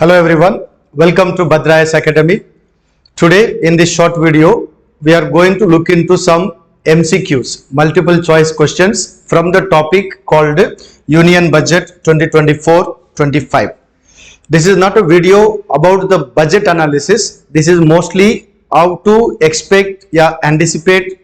Hello everyone, welcome to 𝘍𝘪𝐼𝐻 Academy. Today in this short video we are going to look into some MCQs, multiple choice questions from the topic called Union Budget 2024-25. This is not a video about the budget analysis. This is mostly how to expect, anticipate,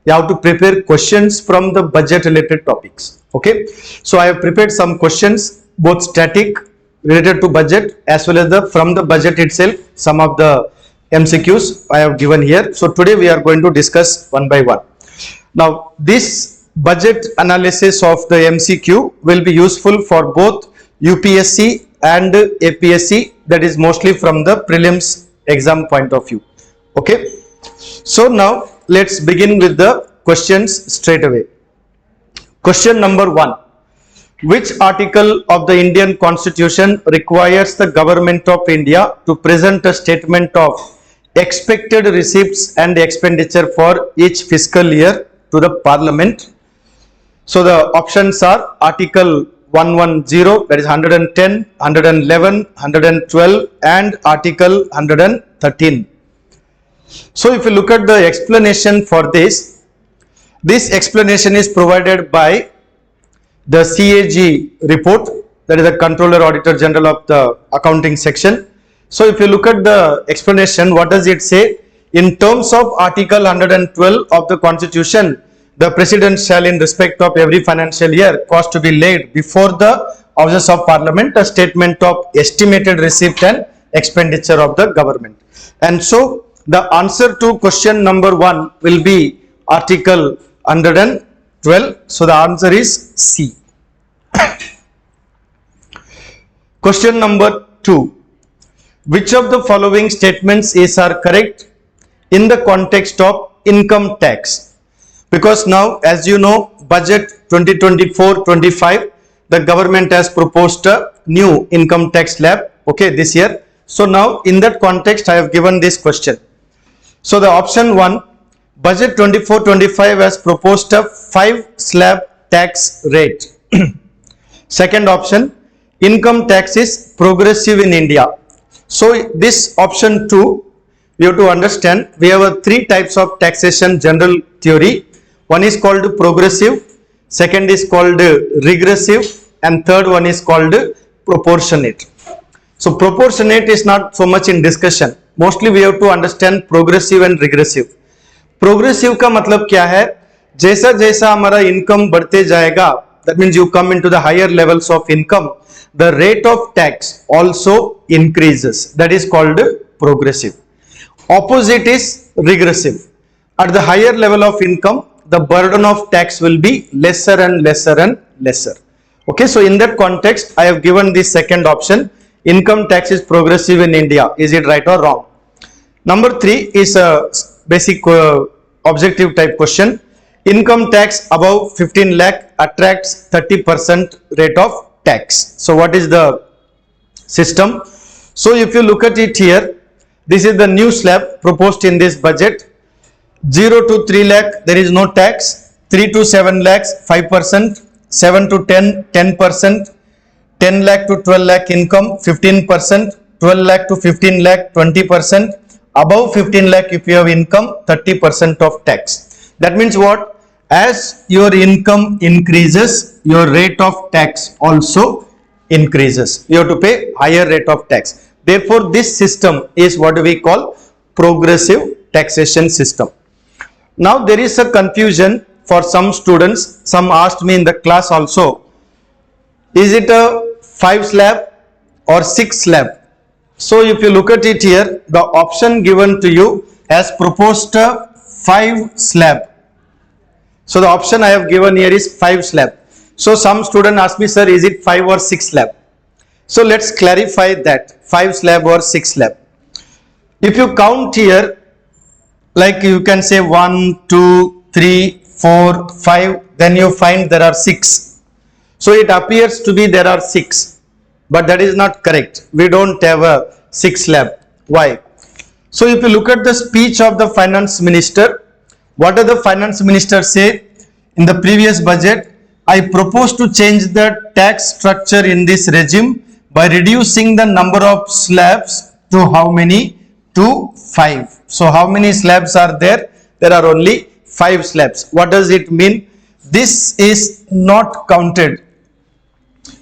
how to prepare questions from the budget related topics. Okay, so I have prepared some questions, both static related to budget as well as from the budget itself. Some of the MCQs I have given here. So today we are going to discuss one by one. Now this budget analysis of the MCQ will be useful for both UPSC and APSC, that is mostly from the prelims exam point of view. Okay, so now let's begin with the questions straight away. Question number 1. Which article of the Indian Constitution requires the Government of India to present a statement of expected receipts and expenditure for each fiscal year to the Parliament? So the options are Article 110, that is 110, 111, 112 and Article 113. So if you look at the explanation for this explanation is provided by the 𝐔𝐍𝐈𝐻 report, that is the Controller Auditor General of the accounting section. So if you look at the explanation, what does it say? In terms of Article 112 of the Constitution, the President shall in respect of every financial year cause to be laid before the Houses of Parliament a statement of estimated receipt and expenditure of the government. And so the answer to question number 1 will be Article 112. So the answer is C. Question number 2. Which of the following statements are correct in the context of income tax? Because now, as you know, budget 2024-25, the government has proposed a new income tax slab, okay, this year. So now in that context I have given this question. So the option 1, budget 24-25 has proposed a 5 slab tax rate. Second option, income tax is progressive in India. So this option 2, we have to understand, we have 3 types of taxation general theory. One is called progressive, second is called regressive, and third one is called proportionate. So proportionate is not so much in discussion. Mostly we have to understand progressive and regressive. Progressive का मतलब क्या है? जैसा जैसा हमारा income बढ़ते जाएगा, that means you come into the higher levels of income, the rate of tax also increases. That is called progressive. Opposite is regressive. At the higher level of income, the burden of tax will be lesser and lesser and lesser. Okay, so in that context, I have given the second option. Income tax is progressive in India. Is it right or wrong? Number 3 is a basic objective type question. Income tax above 15 lakh attracts 30% rate of tax. So what is the system? So if you look at it here, this is the new slab proposed in this budget. 0 to 3 lakh there is no tax, 3 to 7 lakhs 5%, 7 to 10 10%, 10 lakh to 12 lakh income 15%, 12 lakh to 15 lakh 20%, above 15 lakh if you have income 30% of tax. That means what? As your income increases, your rate of tax also increases. You have to pay higher rate of tax. Therefore this system is what we call progressive taxation system. Now there is a confusion for some students. Some asked me in the class also, is it a 5 slab or 6 slab? So if you look at it here, the option given to you has proposed a 5 slab. So the option I have given here is 5 slab. So some student asked me, sir, is it 5 or 6 slab? So let's clarify that 5 slab or 6 slab. If you count here, like you can say 1, 2, 3, 4, 5, then you find there are 6. So it appears to be there are 6. But that is not correct. We don't have a 6 slab. Why? So if you look at the speech of the finance minister, what did the finance minister say in the previous budget? I propose to change the tax structure in this regime by reducing the number of slabs to how many? To 5. So how many slabs are there? There are only 5 slabs. What does it mean? This is not counted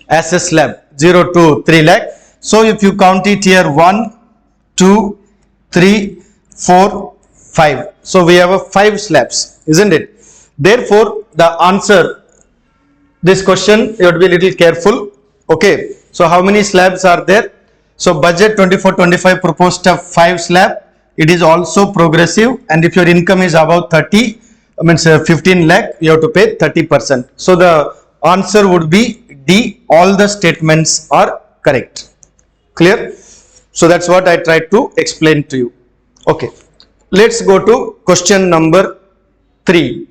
as a slab. 0 to 3 lakh. So if you count it here, 1, 2, 3, 4, 5. So we have a 5 slabs, isn't it? Therefore, the answer, this question, you have to be a little careful. Okay. So how many slabs are there? So budget 24-25 proposed a 5 slab. It is also progressive, and if your income is above 30, means 15 lakh, you have to pay 30%. So the answer would be D. All the statements are correct. Clear? So that's what I tried to explain to you. Okay. Let's go to question number 3.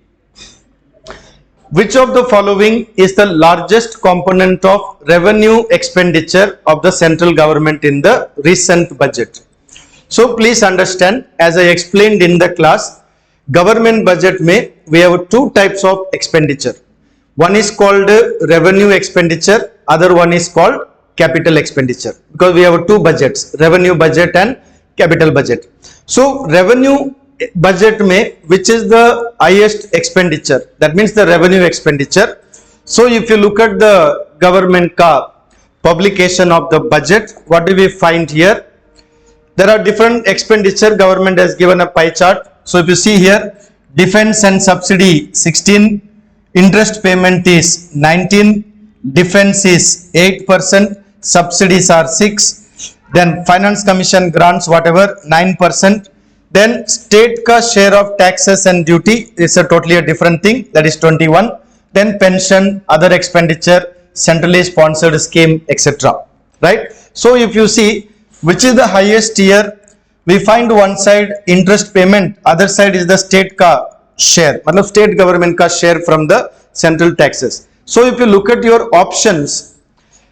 Which of the following is the largest component of revenue expenditure of the central government in the recent budget? So please understand, as I explained in the class, government budget may we have 2 types of expenditure. One is called revenue expenditure, other one is called capital expenditure, because we have 2 budgets, revenue budget and capital budget. So revenue budget may, which is the highest expenditure, that means the revenue expenditure. So if you look at the government publication of the budget, what do we find here? There are different expenditure. Government has given a pie chart. So if you see here, defense and subsidy 16, interest payment is 19, defense is 8%, subsidies are 6, then finance commission grants whatever 9%, then state ka share of taxes and duty is a totally a different thing, that is 21, then pension, other expenditure, centrally sponsored scheme, etc. Right? So if you see which is the highest here, we find one side interest payment, other side is the state ka share, matlab state government ka share from the central taxes. So if you look at your options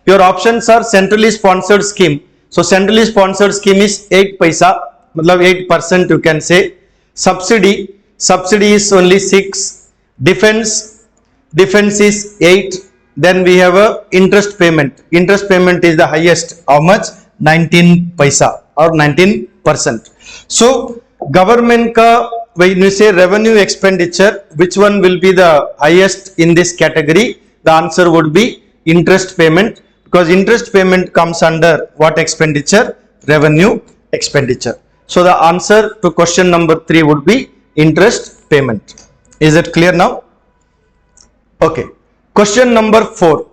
are centrally sponsored scheme. So centrally sponsored scheme is 8 paisa, matlab 8% you can say. Subsidy is only 6, defense is 8, then we have a interest payment is the highest, how much? 19 paisa or 19%. So government ka, when you say revenue expenditure, which one will be the highest in this category? The answer would be interest payment, because interest payment comes under what expenditure? Revenue expenditure. So the answer to question number 3 would be interest payment. Is it clear now? Okay. Question number 4.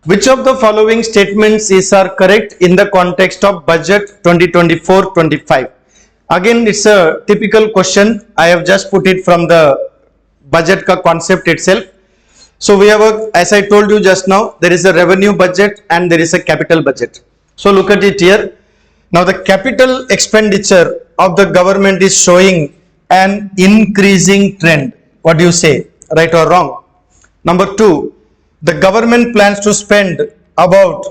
Which of the following statements are correct in the context of budget 2024-25? Again, it's a typical question. I have just put it from the budget ka concept itself. So we have as I told you just now, there is a revenue budget and there is a capital budget. So look at it here. Now the capital expenditure of the government is showing an increasing trend. What do you say? Right or wrong? Number 2. The government plans to spend about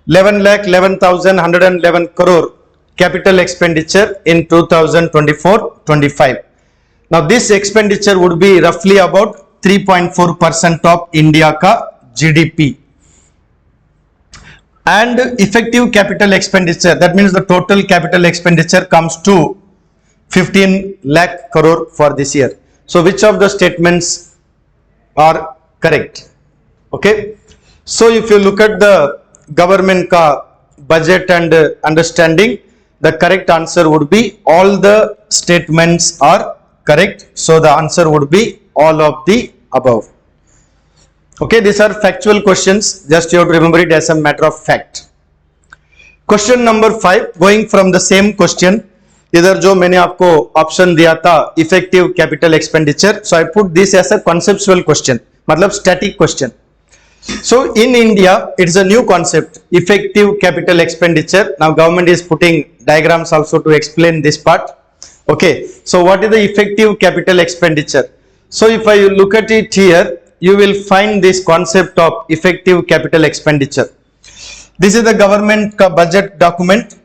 11,11,111 crore capital expenditure in 2024-25. Now this expenditure would be roughly about 3.4% of India ka GDP. And effective capital expenditure, that means the total capital expenditure comes to 15 lakh crore for this year. So which of the statements are correct? Okay, so if you look at the government ka budget and understanding, the correct answer would be all the statements are correct. So the answer would be all of the above. Okay, these are factual questions, just you have to remember it as a matter of fact. Question number 5, going from the same question, इधर जो मैंने आपको option दिया था effective capital expenditure, so I put this as a conceptual question, मतलब static question. So in India, it is a new concept, effective capital expenditure. Now government is putting diagrams also to explain this part. Okay, so what is the effective capital expenditure? So if I look at it here, you will find this concept of effective capital expenditure. This is the government budget document.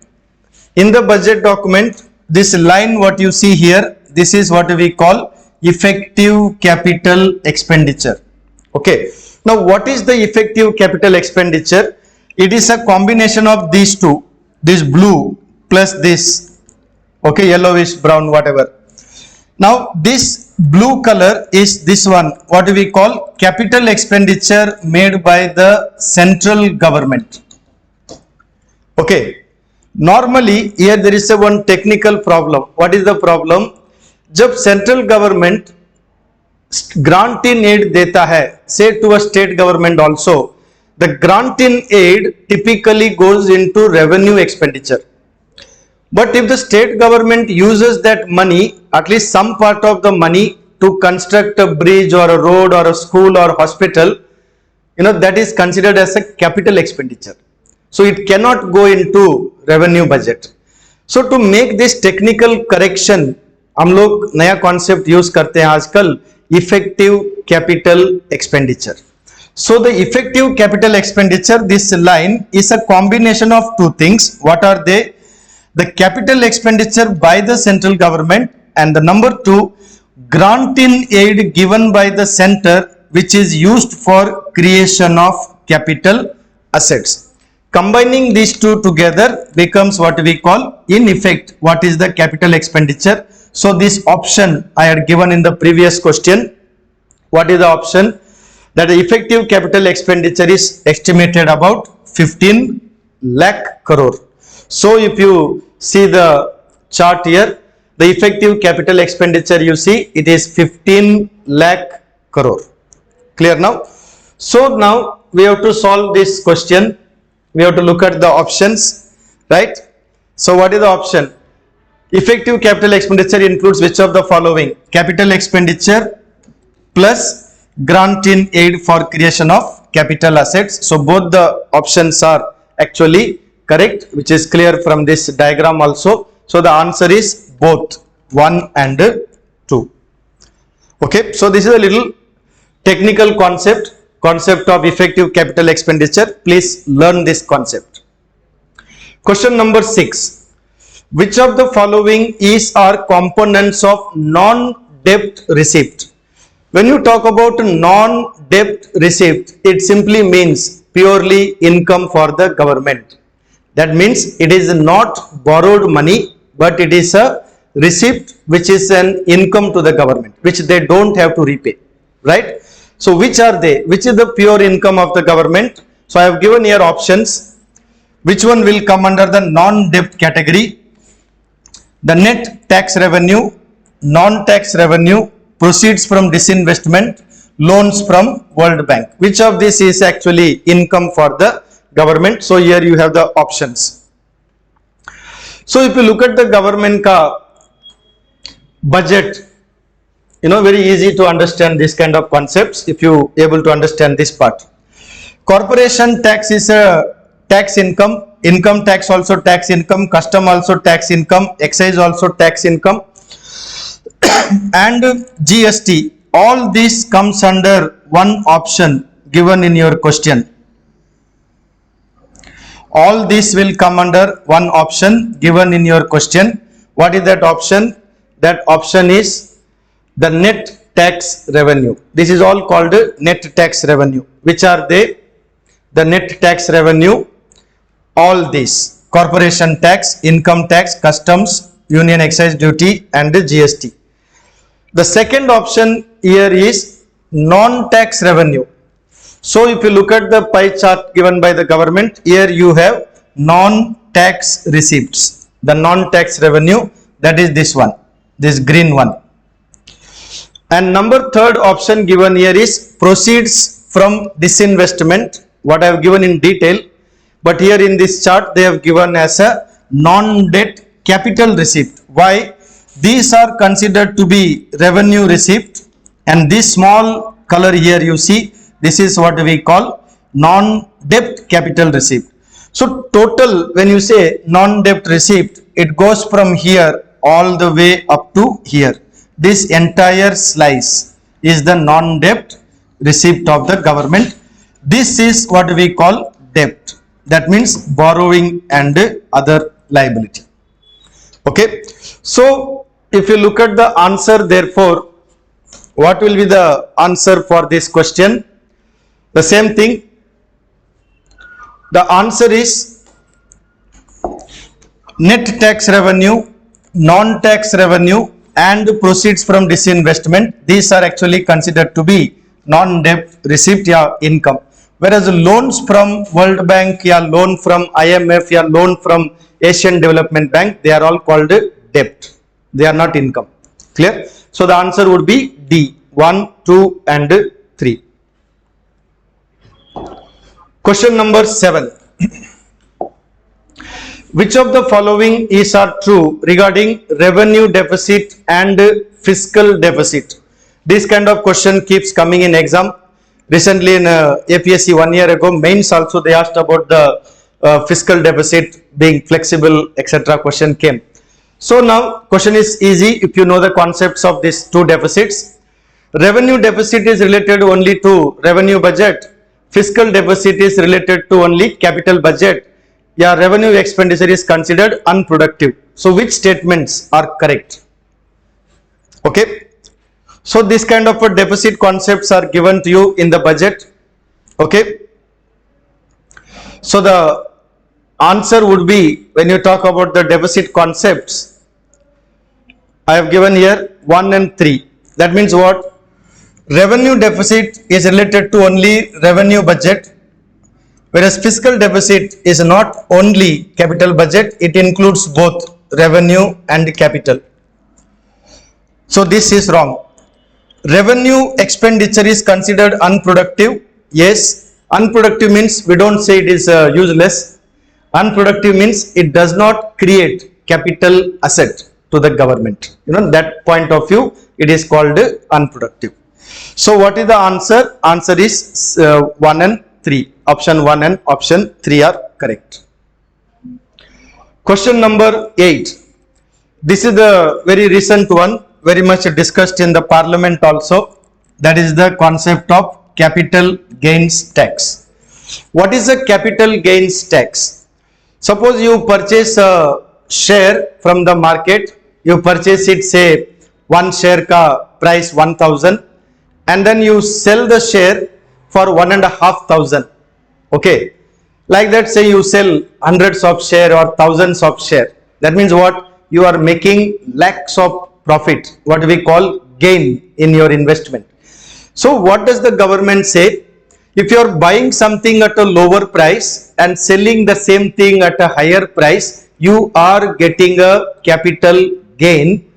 In the budget document, this line what you see here, this is what we call effective capital expenditure. Okay. Now what is the effective capital expenditure? It is a combination of these two, this blue plus this, okay, yellowish, brown, whatever. Now this blue color is this one, what we call capital expenditure made by the central government. Okay, normally here there is a one technical problem. What is the problem? जब central government grant in aid देता है, say to a state government also, the grant in aid typically goes into revenue expenditure. But if the state government uses that money, at least some part of the money, to construct a bridge or a road or a school or hospital, that is considered as a capital expenditure. So it cannot go into revenue budget. So to make this technical correction, हम लोग नया concept use करते हैं आजकल, effective capital expenditure. So the effective capital expenditure, this line is a combination of two things. What are they? The capital expenditure by the central government, and the number two, grant in aid given by the center, which is used for creation of capital assets. Combining these two together becomes what we call, in effect, what is the capital expenditure. So this option I had given in the previous question. What is the option? That the effective capital expenditure is estimated about 15 lakh crore. So if you see the chart here, the effective capital expenditure, you see it is 15 lakh crore. Clear now? So now we have to solve this question. We have to look at the options, right? So what is the option? Effective capital expenditure includes which of the following? Capital expenditure plus grant in aid for creation of capital assets. So both the options are actually correct, which is clear from this diagram also. So the answer is both 1 and 2. Okay, so this is a little technical concept of effective capital expenditure. Please learn this concept. Question number 6. Which of the following is or components of non-debt receipt? When you talk about non-debt receipt, it simply means purely income for the government. That means it is not borrowed money, but it is a receipt which is an income to the government, which they don't have to repay, right? So which are they? Which is the pure income of the government? So I have given here options. Which one will come under the non-debt category? The net tax revenue, non-tax revenue, proceeds from disinvestment, loans from World Bank. Which of this is actually income for the government? So here you have the options. So if you look at the government ka budget, very easy to understand this kind of concepts if you able to understand this part. Corporation tax is a tax income, income tax also tax income, custom also tax income, excise also tax income, and GST. All this comes under one option given in your question. All this will come under one option given in your question. What is that option? That option is the net tax revenue. This is all called net tax revenue. Which are they? The net tax revenue, all these: corporation tax, income tax, customs, union excise duty, and the GST. The second option here is non-tax revenue. So if you look at the pie chart given by the government, here you have non-tax receipts. The non-tax revenue, that is this one, this green one. And number third option given here is proceeds from disinvestment, what I have given in detail, but here in this chart they have given as a non-debt capital receipt. Why? These are considered to be revenue receipt, and this small color here you see, this is what we call non-debt capital receipt. So total, when you say non-debt receipt, it goes from here all the way up to here. This entire slice is the non-debt receipt of the government. This is what we call debt. That means borrowing and other liability. Okay. So if you look at the answer, therefore, what will be the answer for this question? The same thing. The answer is net tax revenue, non-tax revenue and proceeds from disinvestment. These are actually considered to be non-debt receipt या income. Whereas loans from World Bank या loan from IMF या loan from Asian Development Bank, they are all called debt. They are not income. Clear? So the answer would be D, 1, 2 and 3. Question number 7. Which of the following is are true regarding revenue deficit and fiscal deficit? This kind of question keeps coming in exam. Recently in APSC 1 year ago, mains also they asked about the fiscal deficit being flexible, etc. question came. So now question is easy if you know the concepts of these two deficits. Revenue deficit is related only to revenue budget. Fiscal deficit is related to only capital budget. Yeah, revenue expenditure is considered unproductive. So which statements are correct? Okay. So this kind of a deficit concepts are given to you in the budget. Okay. So the answer would be, when you talk about the deficit concepts, I have given here 1 and 3. That means what? Revenue deficit is related to only revenue budget, whereas fiscal deficit is not only capital budget, it includes both revenue and capital. So this is wrong. Revenue expenditure is considered unproductive. Yes, unproductive means we don't say it is useless. Unproductive means it does not create capital asset to the government. You know, that point of view, it is called unproductive. So what is the answer? Answer is 1 and 3. Option 1 and option 3 are correct. Question number 8. This is the very recent one, very much discussed in the parliament also. That is the concept of capital gains tax. What is the capital gains tax? Suppose you purchase a share from the market, you purchase it, say 1 share ka price 1000, and then you sell the share for 1,500. Okay, like that, say you sell hundreds of share or thousands of share. That means what? You are making lakhs of profit, what we call gain in your investment. So what does the government say? If you are buying something at a lower price and selling the same thing at a higher price, you are getting a capital gain.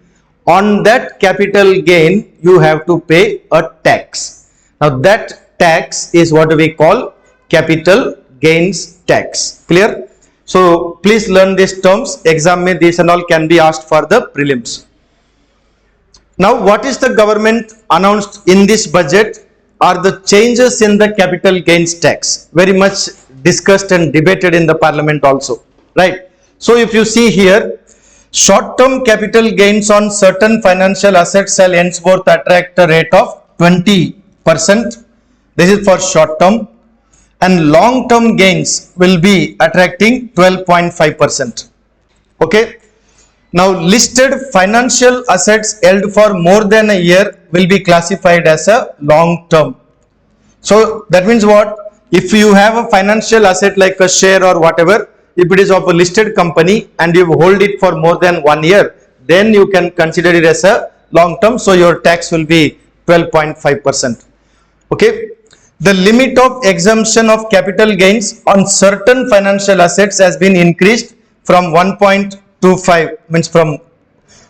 On that capital gain, you have to pay a tax. Now that tax is what we call capital gains tax. Clear? So please learn these terms. Exam mein these and all can be asked for the prelims. Now what is the government announced in this budget are the changes in the capital gains tax. Very much discussed and debated in the parliament also. Right? So if you see here, short-term capital gains on certain financial assets shall henceforth attract a rate of 20%. This is for short-term. And long-term gains will be attracting 12.5%. Okay. Now listed financial assets held for more than a year will be classified as a long-term. So that means what? If you have a financial asset like a share or whatever, if it is of a listed company and you hold it for more than 1 year, then you can consider it as a long term. So your tax will be 12.5%. Okay. The limit of exemption of capital gains on certain financial assets has been increased from 1.25, means from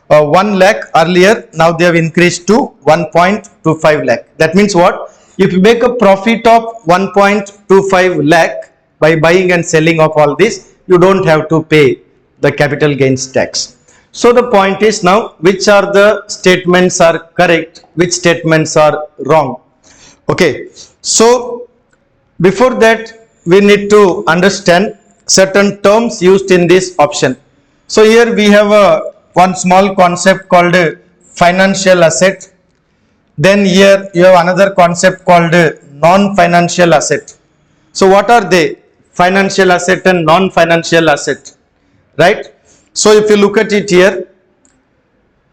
1 lakh earlier, now they have increased to 1.25 lakh. That means what? If you make a profit of 1.25 lakh by buying and selling of all this, you don't have to pay the capital gains tax. So the point is now, which are the statements are correct, which statements are wrong. Okay, so before that we need to understand certain terms used in this option. So here we have one small concept called financial asset. Then here you have another concept called non-financial asset. So what are they? Financial asset and non-financial asset, right? So if you look at it here,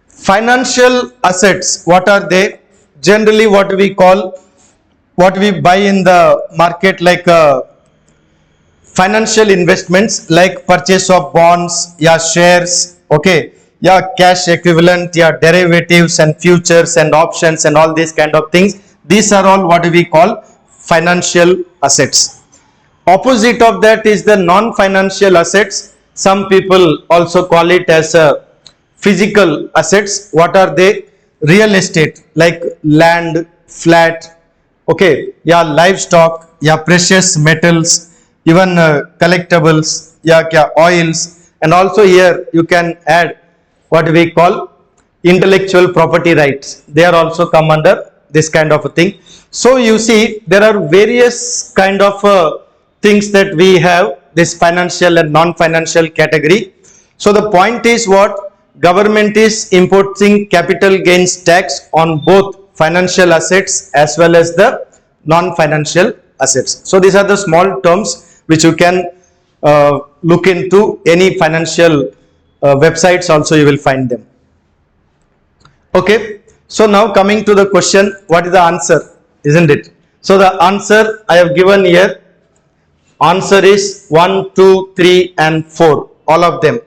financial assets, what are they? Generally what we call, what we buy in the market, like financial investments like purchase of bonds, yeah, shares, okay, yeah, cash equivalent, yeah, derivatives and futures and options and all these kind of things. These are all what we call financial assets. Opposite of that is the non-financial assets. Some people also call it as a physical assets. What are they? Real estate like land, flat, okay, yeah, livestock, yeah, precious metals, even collectibles, yeah, oils, and also here you can add what we call intellectual property rights. They are also come under this kind of a thing. So you see there are various kind of things that we have this financial and non-financial category. So the point is what? Government is imposing capital gains tax on both financial assets as well as the non-financial assets. So these are the small terms which you can look into any financial websites also you will find them. Okay, so now coming to the question, what is the answer, isn't it? So the answer I have given here, answer is 1, 2, 3 and 4, all of them.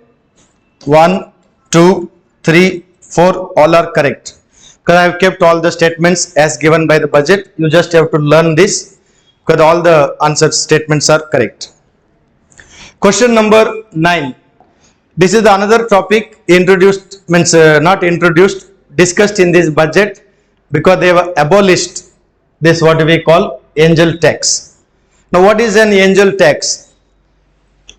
1, 2, 3, 4, all are correct. Because I have kept all the statements as given by the budget. You just have to learn this because all the answer statements are correct. Question number 9. This is another topic introduced, means not introduced, discussed in this budget because they have abolished this what we call angel tax. Now what is an angel tax?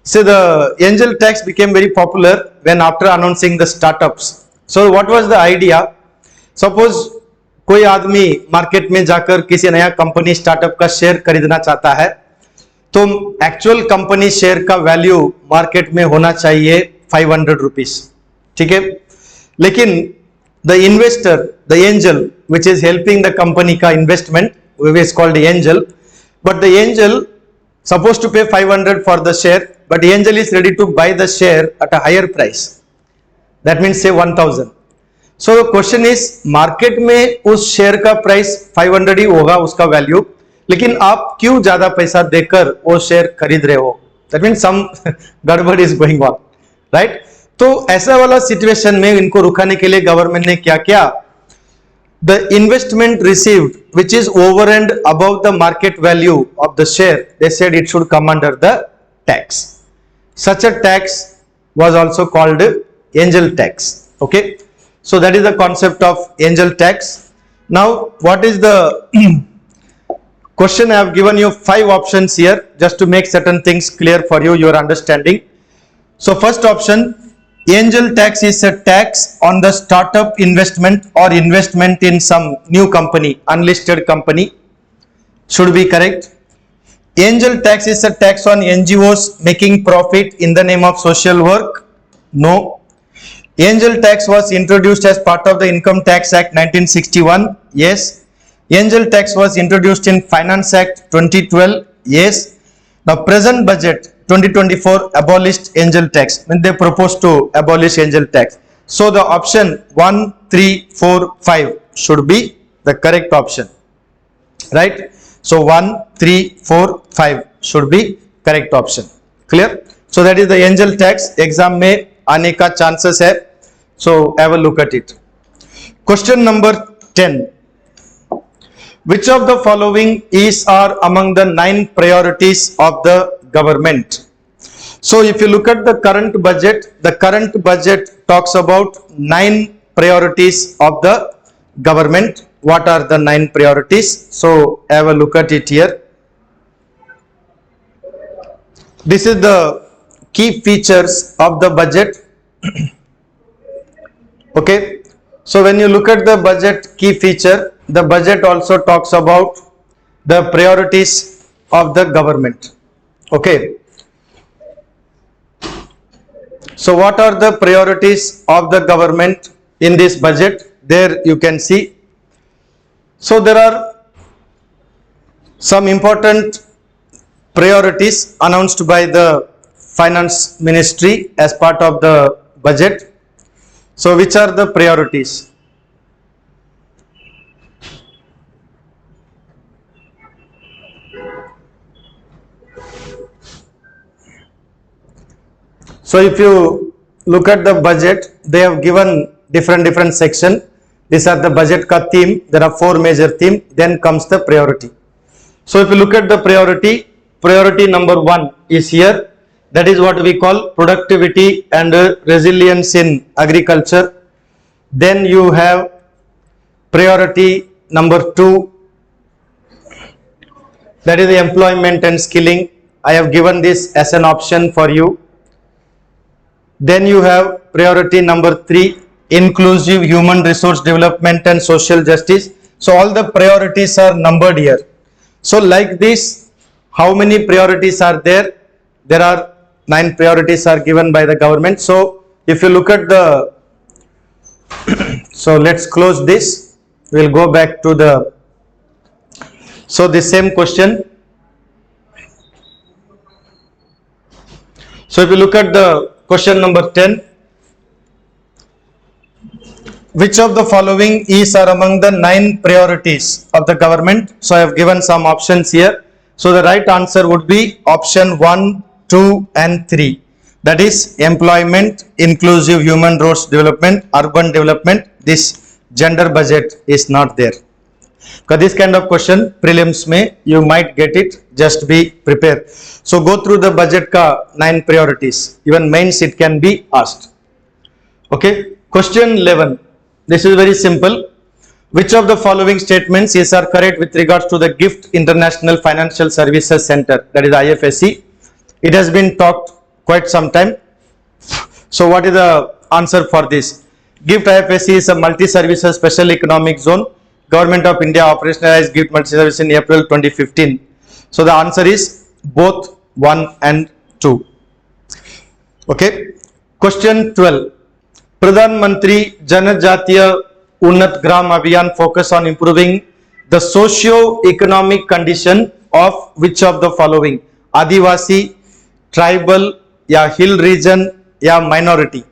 So the angel tax became very popular when after announcing the startups. So what was the idea? Suppose कोई आदमी market में जाकर किसी नया company startup का share खरीदना चाहता है तो एक्चुअल कंपनी शेयर का वैल्यू मार्केट में होना चाहिए 500 रुपीस, ठीक है, लेकिन the investor, the angel which is helping the company का investment is called angel, but the angel supposed to pay 500 for the share, but angel is ready to buy the share at a higher price, that means say 1000. So the question is market में उस share का price 500 ही होगा उसका value, लेकिन आप क्यों ज्यादा पैसा देकर वो शेयर खरीद रहे हो? That means some गड़बड़ is going on, right? तो ऐसा वाला सिचुएशन में इनको रुकाने के लिए गवर्नमेंट ने क्या किया? The investment received which is over and above the market value of the share, they said it should come under the tax. Such a tax was also called angel tax. Okay, so that is the concept of angel tax. Now what is the question? I have given you 5 options here just to make certain things clear for you, your understanding. So first option, angel tax is a tax on the startup investment or investment in some new company, unlisted company, should be correct. Angel tax is a tax on NGOs making profit in the name of social work, no. Angel tax was introduced as part of the Income Tax Act 1961, yes. Angel tax was introduced in Finance Act 2012, yes. Now present budget 2024 abolished angel tax, when they proposed to abolish angel tax. So the option 1, 3, 4, 5 should be the correct option, right? So 1, 3, 4, 5 should be correct option. Clear? So that is the angel tax. Exam में आने का chances है. So have a look at it. Question number 10. Which of the following is or among the 9 priorities of the government? So if you look at the current budget talks about 9 priorities of the government. What are the 9 priorities? So have a look at it here. This is the key features of the budget. Okay, so when you look at the budget key feature, the budget also talks about the priorities of the government. Okay, so what are the priorities of the government in this budget? There you can see. So there are some important priorities announced by the finance ministry as part of the budget. So which are the priorities? So if you look at the budget, they have given different section. These are the budget ka theme. There are 4 major theme. Then comes the priority. So if you look at the priority number 1 is here. That is what we call productivity and resilience in agriculture. Then you have priority number 2. That is the employment and skilling. I have given this as an option for you. Then you have priority number 3, inclusive human resource development and social justice. So all the priorities are numbered here. So like this, how many priorities are there? There are 9 priorities are given by the government. So if you look at the, so let's close this. We'll go back to the, so the same question. So if you look at the question number 10, which of the following is or among the 9 priorities of the government? So I have given some options here. So the right answer would be option 1, 2 and 3. That is employment, inclusive human resource development, urban development. This gender budget is not there. Because this kind of question prelims may you might get it, just be prepared. So go through the budget ka 9 priorities. Even mains it can be asked. Okay, question 11. This is very simple. Which of the following statements is are correct with regards to the GIFT International Financial Services Center, that is IFSC? It has been talked quite some time. So what is the answer for this? GIFT IFSC is a multi-services special economic zone. Government of India operationalized GIFT multi-service in April 2015. So the answer is both 1 and 2. Okay. Question 12. Pradhan Mantri Janajatiya Unnat Gram Abhiyan focus on improving the socio-economic condition of which of the following? Adivasi, tribal, ya hill region, ya minority.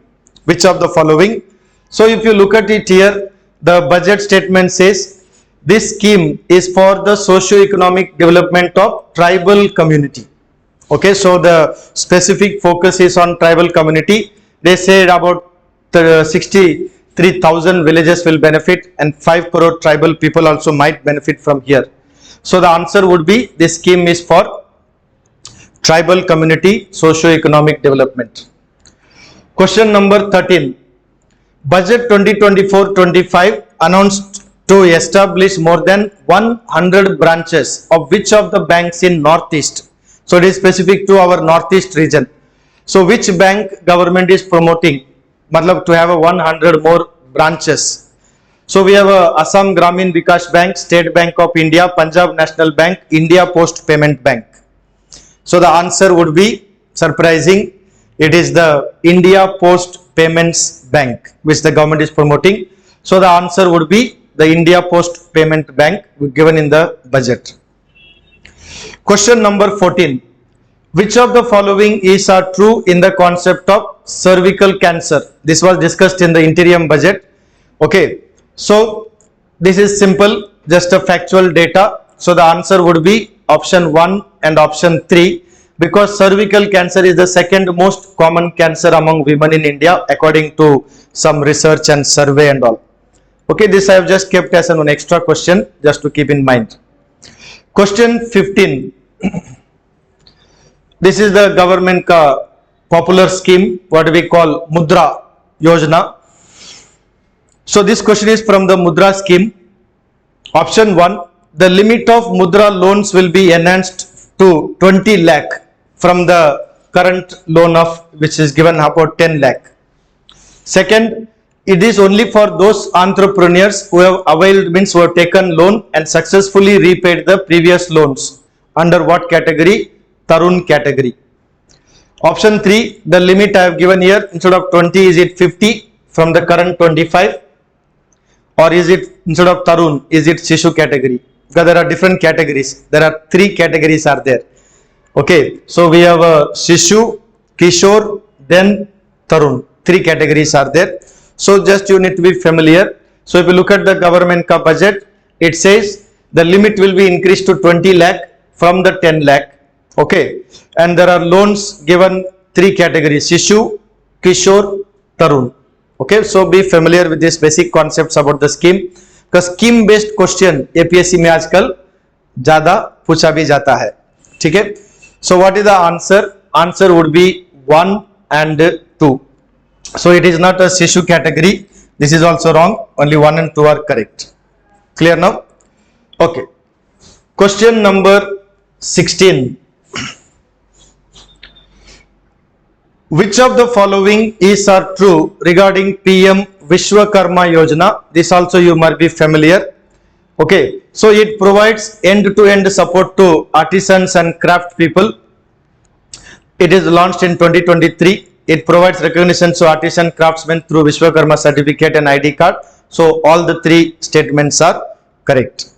Which of the following? So if you look at it here, the budget statement says this scheme is for the socio-economic development of tribal community. Okay, so the specific focus is on tribal community. They said about 63,000 villages will benefit and 5 crore tribal people also might benefit from here. So the answer would be this scheme is for tribal community socio-economic development. Question number 13. Budget 2024-25 announced to establish more than 100 branches of which of the banks in Northeast? So it is specific to our Northeast region. So which bank government is promoting? Matlab to have a 100 more branches. So we have a Assam Gramin Vikas Bank, State Bank of India, Punjab National Bank, India Post Payment Bank. So the answer would be surprising. It is the India Post Payments Bank which the government is promoting. So the answer would be the India Post Payment Bank given in the budget. Question number 14. Which of the following is are true in the concept of cervical cancer? This was discussed in the interim budget. Okay, so this is simple, just a factual data. So the answer would be option 1 and option 3, because cervical cancer is the second most common cancer among women in India according to some research and survey and all. Okay, this I have just kept as an extra question just to keep in mind. Question 15. This is the government ka popular scheme, what we call Mudra Yojana. So this question is from the Mudra scheme. Option 1, the limit of Mudra loans will be enhanced to 20 lakh from the current loan of which is given about 10 lakh. Second, it is only for those entrepreneurs who have availed, means who have taken loan and successfully repaid the previous loans. Under what category? Tarun category. Option 3, the limit I have given here, instead of 20, is it 50 from the current 25, or is it instead of Tarun, is it Shishu category? Because there are different categories. There are 3 categories are there. Okay, so we have Shishu, Kishore, then Tarun. 3 categories are there. So just you need to be familiar. So if you look at the government ka budget, it says the limit will be increased to 20 lakh from the 10 lakh. Okay, and there are loans given three categories: Shishu, Kishore, Tarun. Okay, so be familiar with these basic concepts about the scheme, because scheme based question APSC में आजकल ज़्यादा पूछा भी जाता है. ठीक है. So what is the answer? Answer would be 1 and 2. So it is not a Shishu category. This is also wrong. Only 1 and 2 are correct. Clear now? Okay. Question number 16. Which of the following is or true regarding PM Vishwakarma Yojana? This also you must be familiar. Okay. So it provides end-to-end support to artisans and craft people. It is launched in 2023. It provides recognition to artisan craftsmen through Vishwakarma certificate and ID card. So all the three statements are correct.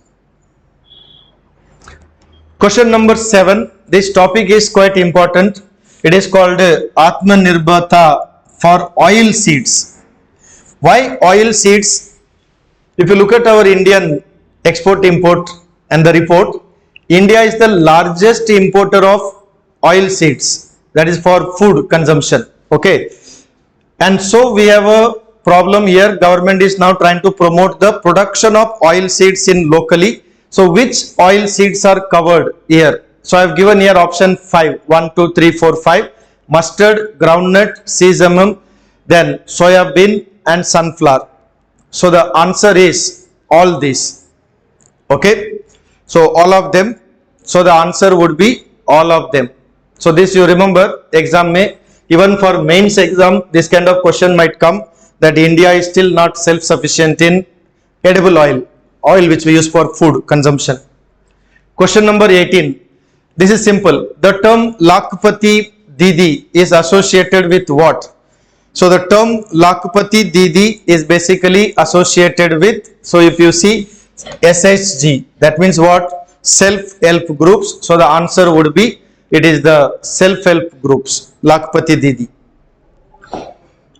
Question number 7. This topic is quite important. It is called Atmanirbharta for oil seeds. Why oil seeds? If you look at our Indian export import and the report, India is the largest importer of oil seeds, that is for food consumption. Okay, and so we have a problem here. Government is now trying to promote the production of oil seeds in locally. So which oil seeds are covered here? So I have given here option 5, 1, 2, 3, 4, 5. Mustard, groundnut, sesame, then soya bean and sunflower. So the answer is all these. Okay, so all of them. So the answer would be all of them. So this you remember, exam may, even for mains exam, this kind of question might come, that India is still not self-sufficient in edible oil, oil which we use for food consumption. Question number 18. This is simple. The term Lakhpati Didi is associated with what? So the term Lakhpati Didi is basically associated with, so if you see SHG, that means what? Self-help groups. So the answer would be, it is the self-help groups, Lakhpati Didi.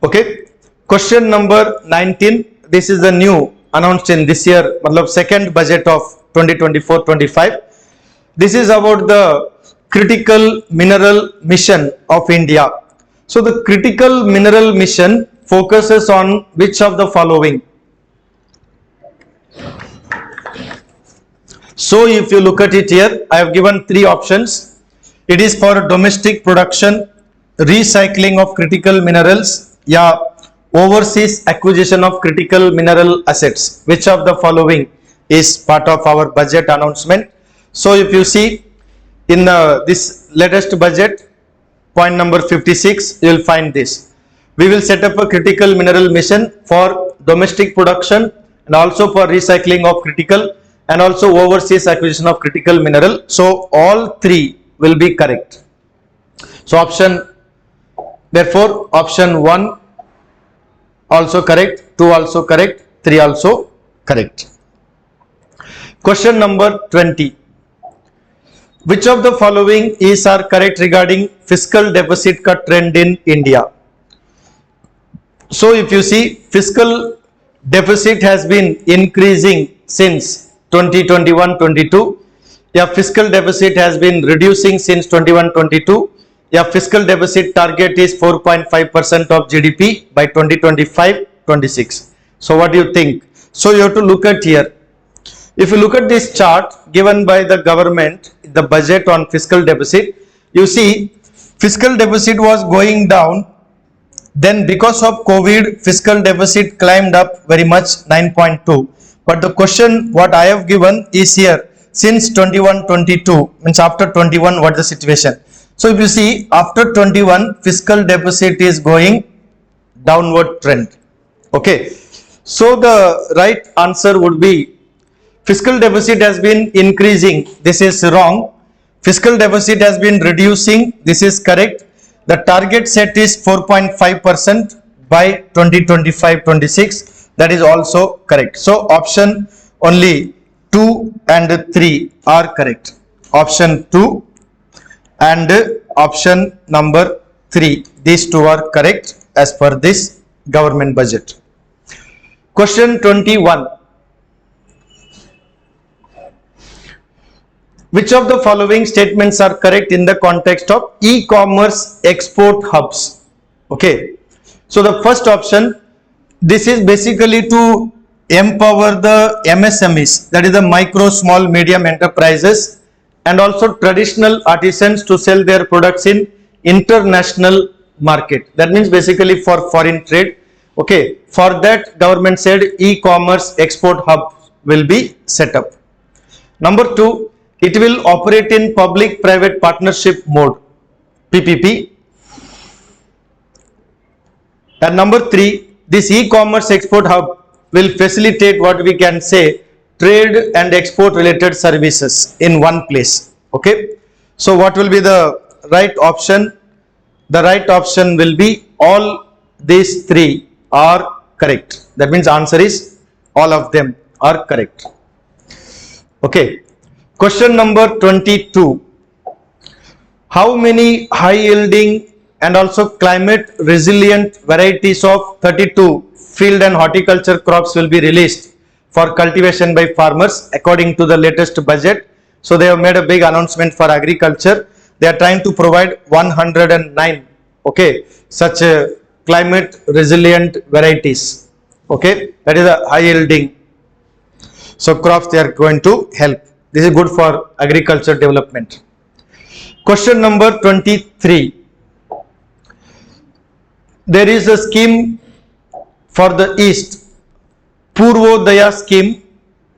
Okay. Question number 19. This is the new announced in this year, second budget of 2024-25. This is about the critical mineral mission of India. So the critical mineral mission focuses on which of the following? So if you look at it here, I have given three options. It is for domestic production, recycling of critical minerals, या overseas acquisition of critical mineral assets. Which of the following is part of our budget announcement? So if you see in this latest budget, point number 56, you will find this. We will set up a critical mineral mission for domestic production and also for recycling of critical and also overseas acquisition of critical mineral. So all three will be correct. So therefore option 1 also correct, 2 also correct, 3 also correct. Question number 20. Which of the following is are correct regarding fiscal deficit cut trend in India? So if you see, fiscal deficit has been increasing since 2021-22. Yeah, fiscal deficit has been reducing since 21-22. Yeah, fiscal deficit target is 4.5% of GDP by 2025-26. So what do you think? So you have to look at here. If you look at this chart given by the government, the budget on fiscal deficit, you see fiscal deficit was going down. Then because of COVID, fiscal deficit climbed up very much, 9.2. But the question what I have given is here, since 21-22, means after 21, what is the situation? So if you see, after 21, fiscal deficit is going downward trend. Okay. So the right answer would be, fiscal deficit has been increasing. This is wrong. Fiscal deficit has been reducing. This is correct. The target set is 4.5% by 2025-26. That is also correct. So option only 2 and 3 are correct. Option 2 and option number 3. These two are correct as per this government budget. Question 21. Which of the following statements are correct in the context of e-commerce export hubs? Okay. So the first option, this is basically to empower the MSMEs, that is the micro, small, medium enterprises, and also traditional artisans to sell their products in international market. That means basically for foreign trade. Okay. For that, government said e-commerce export hub will be set up. Number 2, it will operate in public-private partnership mode, PPP. And number 3, this e-commerce export hub will facilitate what we can say trade and export related services in one place. Okay. So what will be the right option? The right option will be all these 3 are correct. That means answer is all of them are correct. Okay. Question number 22. How many high yielding and also climate resilient varieties of 32 field and horticulture crops will be released for cultivation by farmers according to the latest budget? So they have made a big announcement for agriculture. They are trying to provide 109 such climate resilient varieties. Okay, that is a high yielding. So crops they are going to help. This is good for agriculture development. Question number 23. There is a scheme for the East, 𝘓𝘪𝘭𝘧𝘰 scheme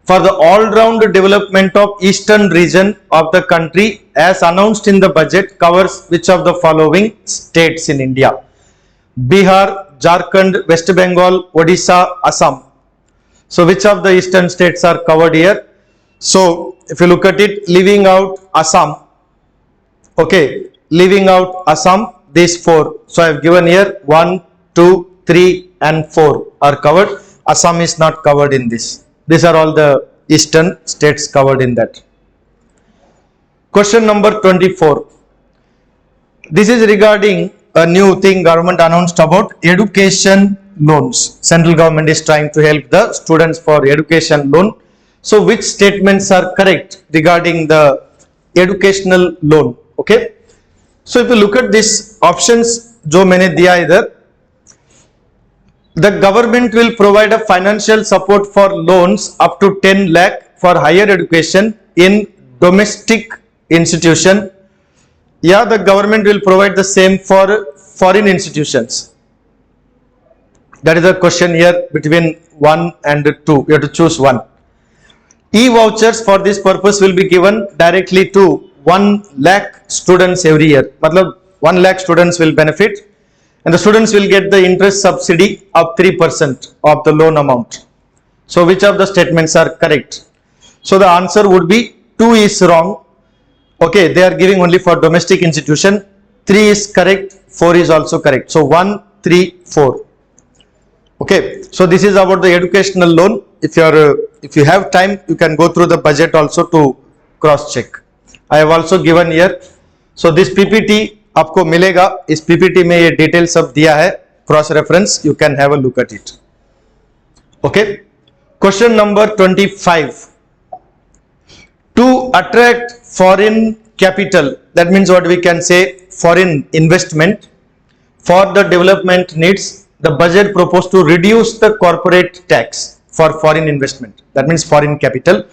for the all-round development of eastern region of the country as announced in the budget covers which of the following states in India? Bihar, Jharkhand, West Bengal, Odisha, Assam. So which of the eastern states are covered here? So if you look at it, leaving out Assam, leaving out Assam, these 4. So I have given here 1, 2, 3 and 4 are covered. Assam is not covered in this. These are all the eastern states covered in that. Question number 24. This is regarding a new thing government announced about education loans. Central government is trying to help the students for education loan. So which statements are correct regarding the educational loan? Okay. So if you look at these options, जो मैंने दिया इधर, the government will provide a financial support for loans up to 10 lakh for higher education in domestic institution. Yeah, the government will provide the same for foreign institutions. That is the question here between 1 and 2. You have to choose one. E-vouchers for this purpose will be given directly to 1 lakh students every year. Matlab 1 lakh students will benefit and the students will get the interest subsidy of 3% of the loan amount. So which of the statements are correct? So the answer would be 2 is wrong. Okay, they are giving only for domestic institution. 3 is correct, 4 is also correct. So 1, 3, 4. Okay, so this is about the educational loan. If you have time, you can go through the budget also to cross check. I have also given here. So this PPT आपको मिलेगा. इस PPT में ये detail सब दिया है. Cross reference, you can have a look at it. Okay. Question number 25. To attract foreign capital, that means what we can say foreign investment for the development needs, the budget proposed to reduce the corporate tax for foreign investment. That means foreign capital.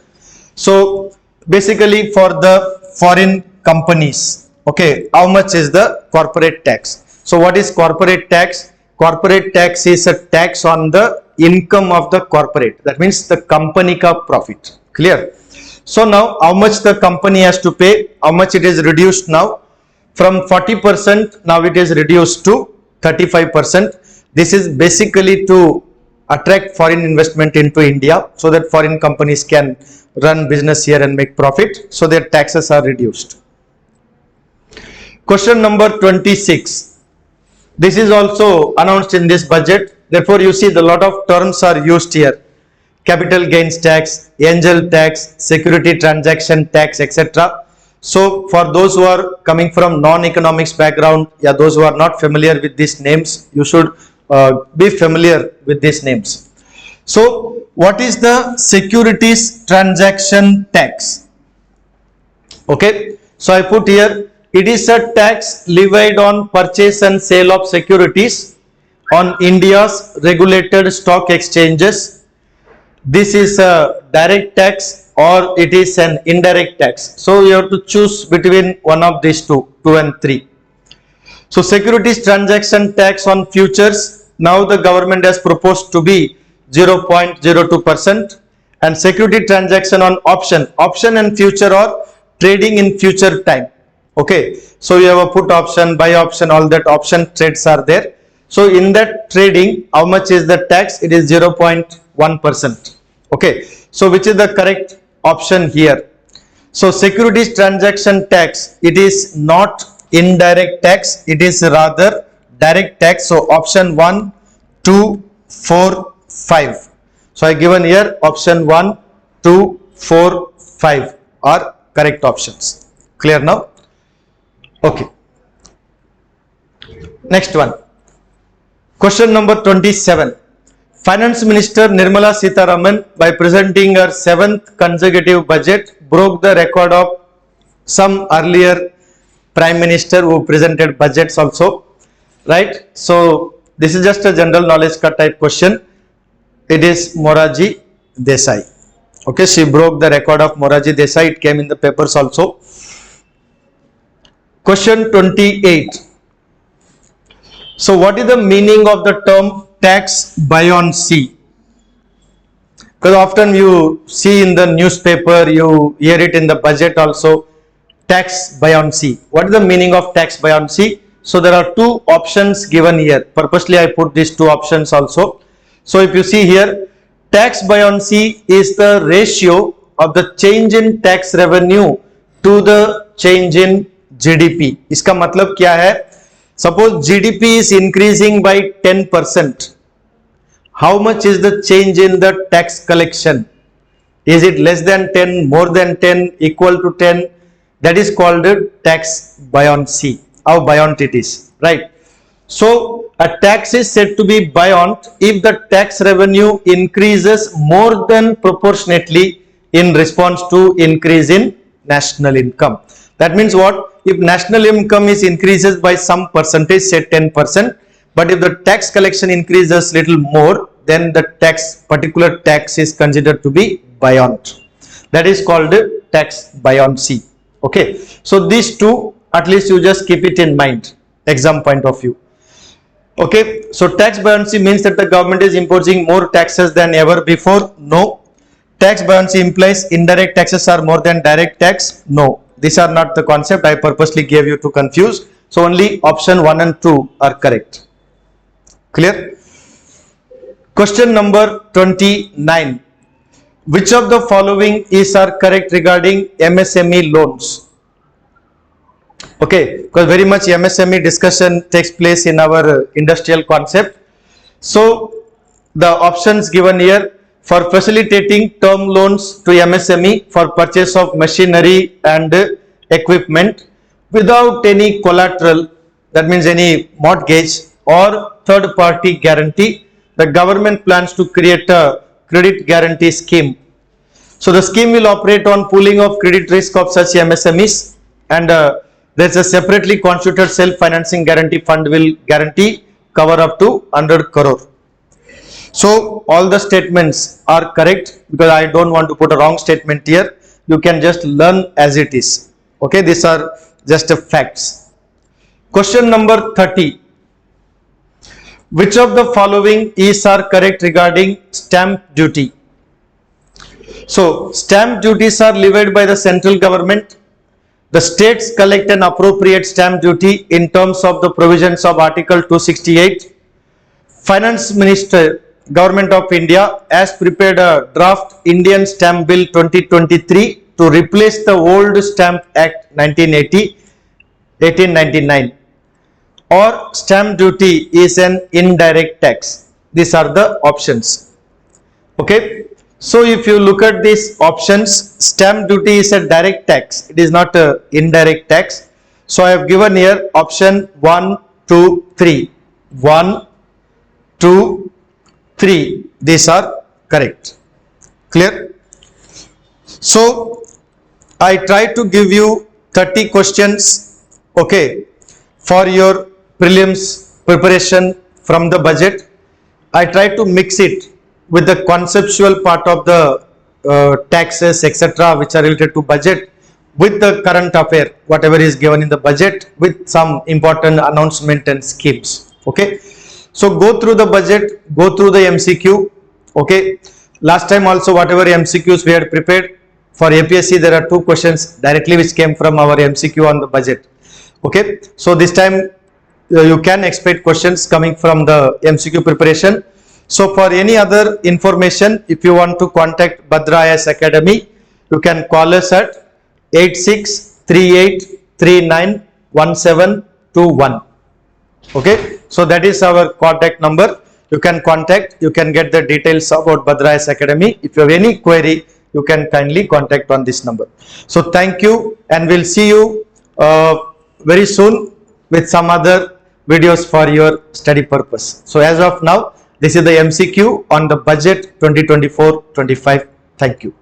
So basically for the foreign companies, okay, how much is the corporate tax? So what is corporate tax? Corporate tax is a tax on the income of the corporate. That means the company ka profit. Clear? So now how much the company has to pay? How much it is reduced now? From 40% now it is reduced to 35%. This is basically to attract foreign investment into India so that foreign companies can run business here and make profit. So their taxes are reduced. Question number 26. This is also announced in this budget. Therefore, you see the lot of terms are used here. Capital gains tax, angel tax, security transaction tax, etc. So for those who are coming from non-economics background, yeah, those who are not familiar with these names, you should be familiar with these names. So what is the securities transaction tax? Okay, so I put here, it is a tax levied on purchase and sale of securities on India's regulated stock exchanges. This is a direct tax or it is an indirect tax. So you have to choose between one of these two, 2 and 3. So securities transaction tax on futures, now the government has proposed to be 0.02%, and security transaction on option and future or trading in future time. Okay, so you have a put option, buy option, all that option trades are there. So in that trading, how much is the tax? It is 0.1%. Okay, so which is the correct option here? So securities transaction tax, it is not indirect tax, it is rather direct tax. So option 1, 2, 4, 5. So I given here option 1, 2, 4, 5 are correct options. Clear now? Okay. Next one. Question number 27. Finance Minister Nirmala Sitharaman, by presenting her 7th consecutive budget, broke the record of some earlier Prime Minister who presented budgets also. Right? So this is just a general knowledge type question. It is Morarji Desai. Okay, she broke the record of Morarji Desai. It came in the papers also. Question 28. So what is the meaning of the term tax buoyancy? Because often you see in the newspaper, you hear it in the budget also, tax buoyancy. What is the meaning of tax buoyancy? So there are two options given here. Purposely I put these two options also. So if you see here, tax buoyancy is the ratio of the change in tax revenue to the change in GDP. इसका मतलब क्या है? Suppose GDP is increasing by 10%. How much is the change in the tax collection? Is it less than 10, more than 10, equal to 10? That is called tax buoyancy. How buoyant it is, right? So a tax is said to be buoyant if the tax revenue increases more than proportionately in response to increase in national income. That means what? If national income is increases by some percentage, say 10%, but if the tax collection increases little more, then the particular tax is considered to be buoyant. That is called tax buoyancy. Okay, so these two, at least you just keep it in mind, exam point of view. Okay, so tax buoyancy means that the government is imposing more taxes than ever before. No. Tax buoyancy implies indirect taxes are more than direct tax. No. These are not the concept. I purposely gave you to confuse. So only option 1 and 2 are correct. Clear? Question number 29. Which of the following are correct regarding MSME loans? Okay, because very much MSME discussion takes place in our industrial concept. So the options given here: for facilitating term loans to MSME for purchase of machinery and equipment without any collateral, that means any mortgage or third party guarantee, the government plans to create a credit guarantee scheme. So the scheme will operate on pooling of credit risk of such MSMEs, and there is a separately constituted self-financing guarantee fund will guarantee cover up to 100 crore. So all the statements are correct, because I don't want to put a wrong statement here. You can just learn as it is. Okay, these are just facts. Question number 30. Which of the following are correct regarding stamp duty? So stamp duties are levied by the central government. The states collect and appropriate stamp duty in terms of the provisions of Article 268. Finance Minister, Government of India, has prepared a draft Indian Stamp Bill 2023 to replace the old Stamp Act 1899. Or stamp duty is an indirect tax. These are the options. Okay. So if you look at these options, stamp duty is a direct tax. It is not an indirect tax. So I have given here option 1, 2, 3. 1, 2, 3. These are correct. Clear? So I try to give you 30 questions, okay, for your prelims preparation from the budget. I try to mix it with the conceptual part of the taxes, etc., which are related to budget, with the current affair, whatever is given in the budget, with some important announcement and schemes. Okay, so go through the budget, go through the MCQ. Okay, last time also whatever MCQs we had prepared for APSC, there are 2 questions directly which came from our MCQ on the budget. Okay, so this time you can expect questions coming from the MCQ preparation. So for any other information, if you want to contact Bhadra IAS Academy, you can call us at 8638391721. Okay, so that is our contact number. You can contact, you can get the details about Bhadra IAS Academy. If you have any query, you can kindly contact on this number. So thank you, and we'll see you very soon with some other videos for your study purpose. So as of now, this is the MCQ on the budget 2024-25. Thank you.